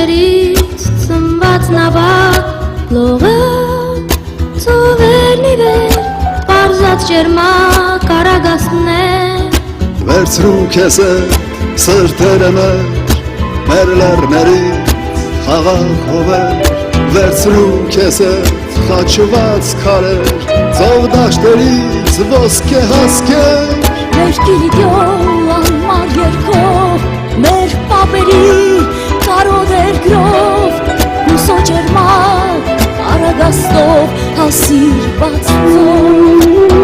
Դաշտերից ծնված նավակ լողը ծովերնի վեր պարզած ջերմակ արագասներ Վերցրու քեզ սրտերը մեր լեռներից խաղաղ հովեր Վերցրու քեզ խաչված քարեր ծով դաշտերից ոսկե հասկեր Մեր գիրիդյոն անմար երկով մեր պապերի կարոդեր գրով հուսո ջերմակ արագաստով հասիր բացվող